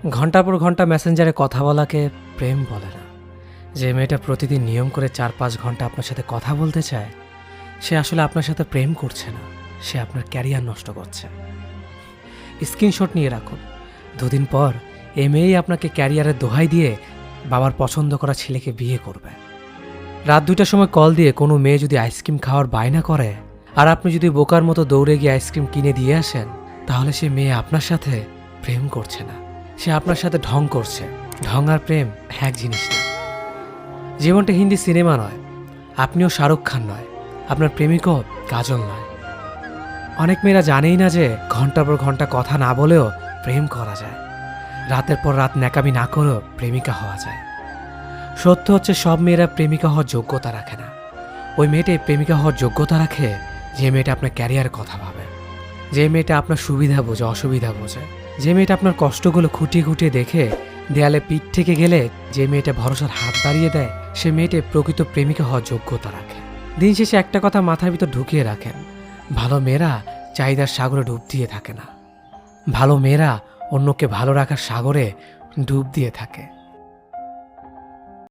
ঘন্টার পর ঘন্টা মেসেঞ্জারে কথা বলাকে প্রেম বলে না। যে মেয়েটা প্রতিদিন নিয়ম করে 4-5 ঘন্টা আপনার সাথে কথা বলতে চায়, সে আসলে আপনার সাথে প্রেম করছে না, সে আপনার ক্যারিয়ার নষ্ট করছে। স্ক্রিনশট নিয়ে রাখুন। 2 দিন পর এই মেয়েই আপনাকে ক্যারিয়ারের দোহাই দিয়ে বাবার পছন্দ করা ছেলেকে বিয়ে করবে। রাত 2টার সময় কল দিয়ে কোনো মেয়ে যদি আইসক্রিম খাওয়ার বায়না করে আর আপনি যদি বোকার মতো দৌড়ে গিয়ে আইসক্রিম কিনে দিয়ে আসেন, তাহলে সে মেয়ে আপনার সাথে প্রেম করছে না, সে আপনার সাথে ঢং করছে। ঢং আর প্রেম এক জিনিস না। জীবনটা হিন্দি সিনেমা নয়, আপনিও শাহরুখ খান নয়, আপনার প্রেমিকও কাজল নয়। অনেক মেয়েরা জানেই না যে ঘন্টার পর ঘন্টা কথা না বলেও প্রেম করা যায়, রাতের পর রাত ন্যাকামি না করেও প্রেমিকা হওয়া যায়। সত্য হচ্ছে সব মেয়েরা প্রেমিকা হওয়ার যোগ্যতা রাখে না। ওই মেয়েটাই প্রেমিকা হওয়ার যোগ্যতা রাখে যে মেয়েটা আপনার ক্যারিয়ারের কথা ভাবে, যে মেয়েটা আপনার সুবিধা বোঝে অসুবিধা বোঝে, যে মেয়েটা আপনার কষ্টগুলো খুঁটিয়ে খুঁটিয়ে দেখে দেয়ালে পিঠ থেকে গেলে যে মেয়েটা ভরসার হাত বাড়িয়ে দেয়, সে মেয়েটাই প্রকৃত প্রেমিকা হওয়ার যোগ্যতা রাখে। দিন শেষে একটা কথা মাথার ভিতর ঢুকিয়ে রাখেন, ভালো মেয়েরা চাহিদার সাগরে ডুব দিয়ে থাকে না, ভালো মেয়েরা অন্যকে ভালো রাখার সাগরে ডুব দিয়ে থাকে।